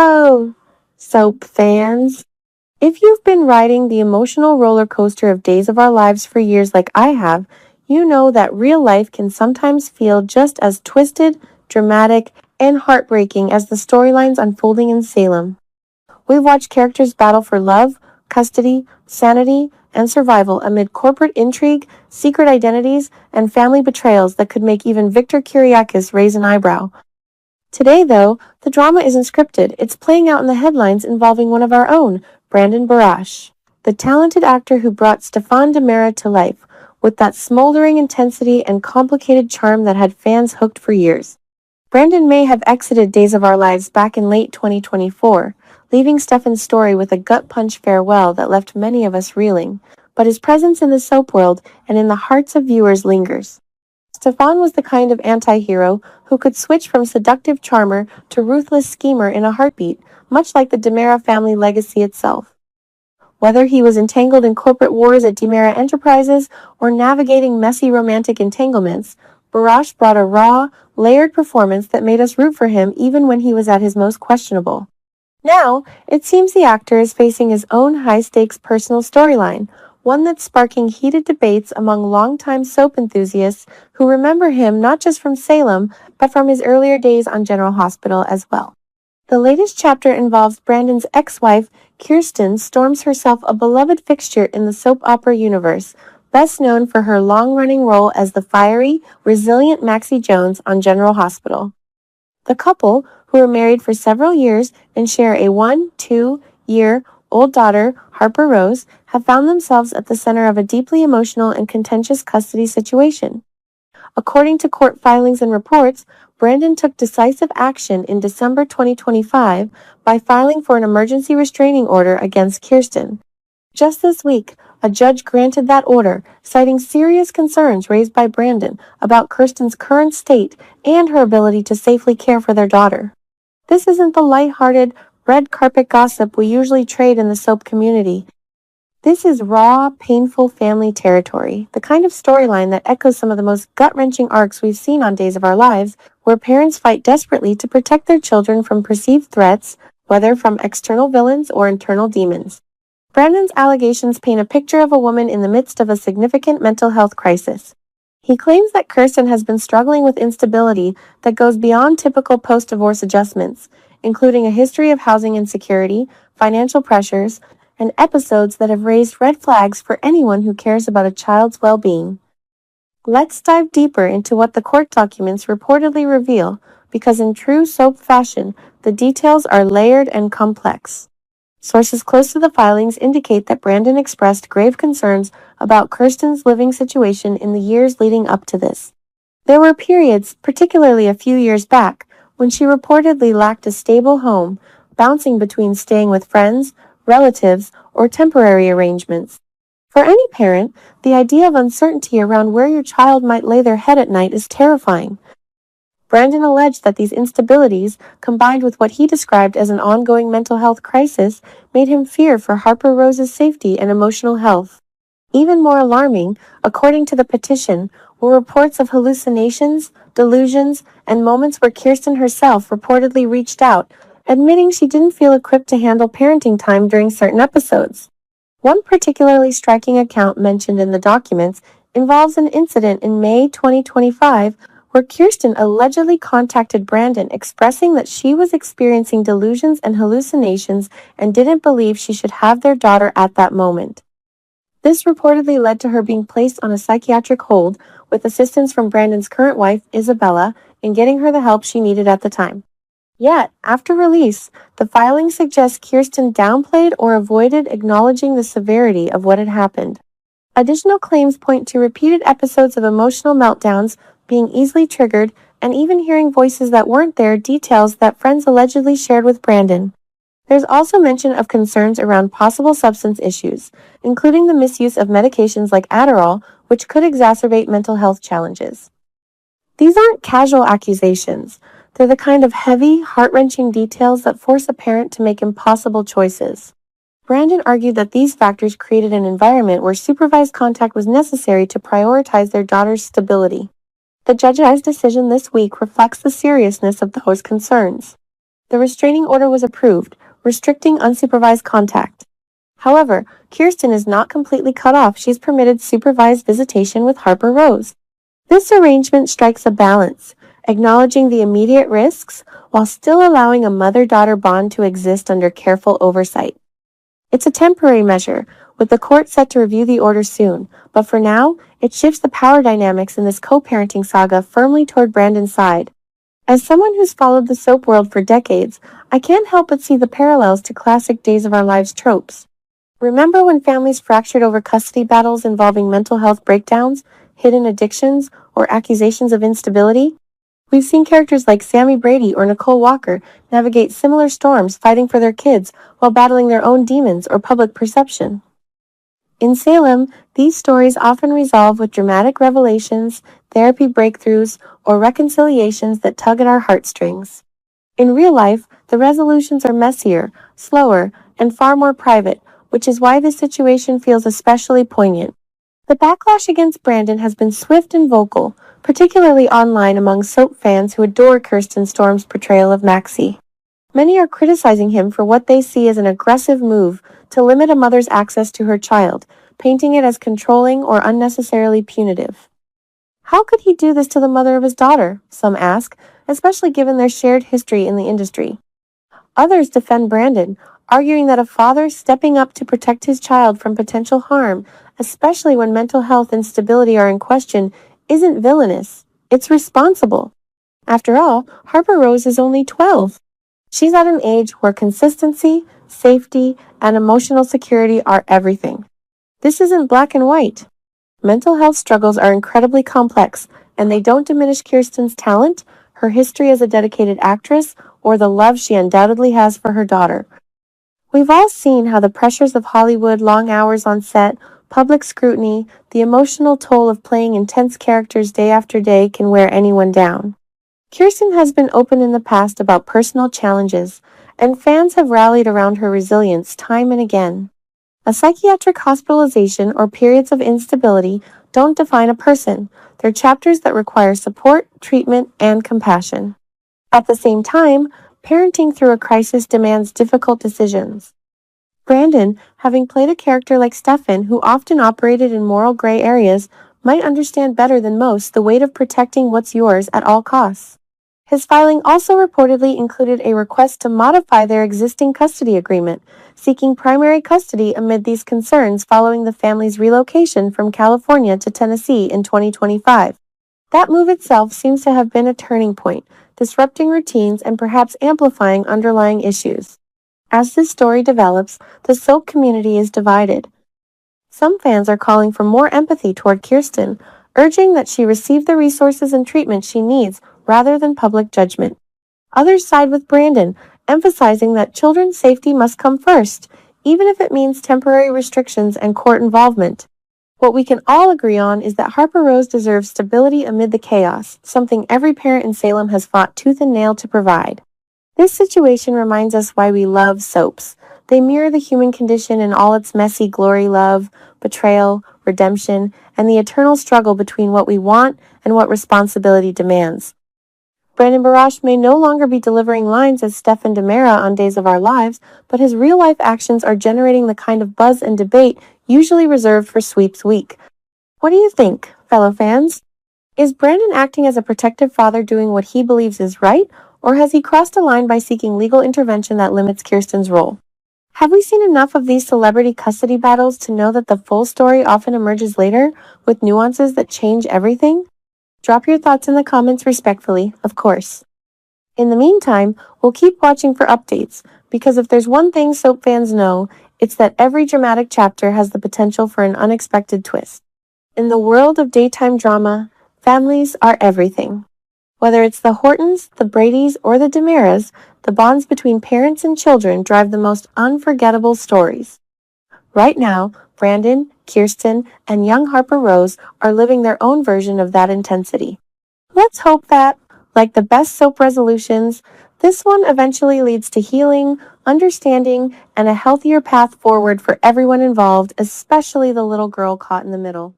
Hello, soap fans. If you've been riding the emotional roller coaster of Days of Our Lives for years like I have, you know that real life can sometimes feel just as twisted, dramatic, and heartbreaking as the storylines unfolding in Salem. We've watched characters battle for love, custody, sanity, and survival amid corporate intrigue, secret identities, and family betrayals that could make even Victor Kiriakis raise an eyebrow. Today, though, the drama isn't scripted. It's playing out in the headlines involving one of our own, Brandon Barash, the talented actor who brought DiMera to life, with that smoldering intensity and complicated charm that had fans hooked for years. Brandon may have exited Days of Our Lives back in late 2024, leaving Stefan's story with a gut-punch farewell that left many of us reeling, but his presence in the soap world and in the hearts of viewers lingers. Stefan was the kind of anti-hero who could switch from seductive charmer to ruthless schemer in a heartbeat, much like the DiMera family legacy itself. Whether he was entangled in corporate wars at DiMera Enterprises or navigating messy romantic entanglements, Barash brought a raw, layered performance that made us root for him even when he was at his most questionable. Now, it seems the actor is facing his own high-stakes personal storyline, one that's sparking heated debates among longtime soap enthusiasts who remember him not just from Salem, but from his earlier days on General Hospital as well. The latest chapter involves Brandon's ex-wife, Kirsten, storms herself a beloved fixture in the soap opera universe, best known for her long-running role as the fiery, resilient Maxie Jones on General Hospital. The couple, who are married for several years and share a 2-year-old daughter, Harper Rose, have found themselves at the center of a deeply emotional and contentious custody situation. According to court filings and reports, Brandon took decisive action in December 2025 by filing for an emergency restraining order against Kirsten. Just this week, a judge granted that order, citing serious concerns raised by Brandon about Kirsten's current state and her ability to safely care for their daughter. This isn't the lighthearted, red carpet gossip we usually trade in the soap community. This is raw, painful family territory, the kind of storyline that echoes some of the most gut-wrenching arcs we've seen on Days of Our Lives, where parents fight desperately to protect their children from perceived threats, whether from external villains or internal demons. Brandon's allegations paint a picture of a woman in the midst of a significant mental health crisis. He claims that Kirsten has been struggling with instability that goes beyond typical post-divorce adjustments, including a history of housing insecurity, financial pressures, and episodes that have raised red flags for anyone who cares about a child's well-being. Let's dive deeper into what the court documents reportedly reveal, because in true soap fashion, the details are layered and complex. Sources close to the filings indicate that Brandon expressed grave concerns about Kirsten's living situation in the years leading up to this. There were periods, particularly a few years back, when she reportedly lacked a stable home, bouncing between staying with friends, relatives, or temporary arrangements. For any parent, the idea of uncertainty around where your child might lay their head at night is terrifying. Brandon alleged that these instabilities, combined with what he described as an ongoing mental health crisis, made him fear for Harper Rose's safety and emotional health. Even more alarming, according to the petition, were reports of hallucinations, delusions, and moments where Kirsten herself reportedly reached out, admitting she didn't feel equipped to handle parenting time during certain episodes. One particularly striking account mentioned in the documents involves an incident in May 2025 where Kirsten allegedly contacted Brandon expressing that she was experiencing delusions and hallucinations and didn't believe she should have their daughter at that moment. This reportedly led to her being placed on a psychiatric hold with assistance from Brandon's current wife, Isabella, in getting her the help she needed at the time. Yet, after release, the filing suggests Kirsten downplayed or avoided acknowledging the severity of what had happened. Additional claims point to repeated episodes of emotional meltdowns, being easily triggered, and even hearing voices that weren't there, details that friends allegedly shared with Brandon. There's also mention of concerns around possible substance issues, including the misuse of medications like Adderall, which could exacerbate mental health challenges. These aren't casual accusations. They're the kind of heavy, heart-wrenching details that force a parent to make impossible choices. Brandon argued that these factors created an environment where supervised contact was necessary to prioritize their daughter's stability. The judge's decision this week reflects the seriousness of those concerns. The restraining order was approved, restricting unsupervised contact. However, Kirsten is not completely cut off. She's permitted supervised visitation with Harper Rose. This arrangement strikes a balance, acknowledging the immediate risks while still allowing a mother-daughter bond to exist under careful oversight. It's a temporary measure, with the court set to review the order soon, but for now, it shifts the power dynamics in this co-parenting saga firmly toward Brandon's side. As someone who's followed the soap world for decades, I can't help but see the parallels to classic Days of Our Lives tropes. Remember when families fractured over custody battles involving mental health breakdowns, hidden addictions, or accusations of instability? We've seen characters like Sammy Brady or Nicole Walker navigate similar storms fighting for their kids while battling their own demons or public perception. In Salem, these stories often resolve with dramatic revelations, therapy breakthroughs, or reconciliations that tug at our heartstrings. In real life, the resolutions are messier, slower, and far more private, which is why this situation feels especially poignant. The backlash against Brandon has been swift and vocal, particularly online among soap fans who adore Kirsten Storm's portrayal of Maxie. Many are criticizing him for what they see as an aggressive move to limit a mother's access to her child, painting it as controlling or unnecessarily punitive. How could he do this to the mother of his daughter, some ask, especially given their shared history in the industry. Others defend Brandon, arguing that a father stepping up to protect his child from potential harm, especially when mental health and stability are in question, isn't villainous. It's responsible. After all, Harper Rose is only 12. She's at an age where consistency, safety, and emotional security are everything. This isn't black and white. Mental health struggles are incredibly complex, and they don't diminish Kirsten's talent, her history as a dedicated actress, or the love she undoubtedly has for her daughter. We've all seen how the pressures of Hollywood, long hours on set, public scrutiny, the emotional toll of playing intense characters day after day can wear anyone down. Kirsten has been open in the past about personal challenges, and fans have rallied around her resilience time and again. A psychiatric hospitalization or periods of instability don't define a person. They're chapters that require support, treatment, and compassion. At the same time, parenting through a crisis demands difficult decisions. Brandon, having played a character like Stefan, who often operated in moral gray areas, might understand better than most the weight of protecting what's yours at all costs. His filing also reportedly included a request to modify their existing custody agreement, seeking primary custody amid these concerns following the family's relocation from California to Tennessee in 2025. That move itself seems to have been a turning point, disrupting routines and perhaps amplifying underlying issues. As this story develops, the soap community is divided. Some fans are calling for more empathy toward Kirsten, urging that she receive the resources and treatment she needs rather than public judgment. Others side with Brandon, emphasizing that children's safety must come first, even if it means temporary restrictions and court involvement. What we can all agree on is that Harper Rose deserves stability amid the chaos, something every parent in Salem has fought tooth and nail to provide. This situation reminds us why we love soaps. They mirror the human condition in all its messy glory, love, betrayal, redemption, and the eternal struggle between what we want and what responsibility demands. Brandon Barash may no longer be delivering lines as Stefan DiMera on Days of Our Lives, but his real-life actions are generating the kind of buzz and debate usually reserved for Sweeps Week. What do you think, fellow fans? Is Brandon acting as a protective father doing what he believes is right, or has he crossed a line by seeking legal intervention that limits Kirsten's role? Have we seen enough of these celebrity custody battles to know that the full story often emerges later, with nuances that change everything? Drop your thoughts in the comments respectfully, of course. In the meantime, we'll keep watching for updates, because if there's one thing soap fans know, it's that every dramatic chapter has the potential for an unexpected twist. In the world of daytime drama, families are everything. Whether it's the Hortons, the Bradys, or the DiMeras, the bonds between parents and children drive the most unforgettable stories. Right now, Brandon, Kirsten, and young Harper Rose are living their own version of that intensity. Let's hope that, like the best soap resolutions, this one eventually leads to healing, understanding, and a healthier path forward for everyone involved, especially the little girl caught in the middle.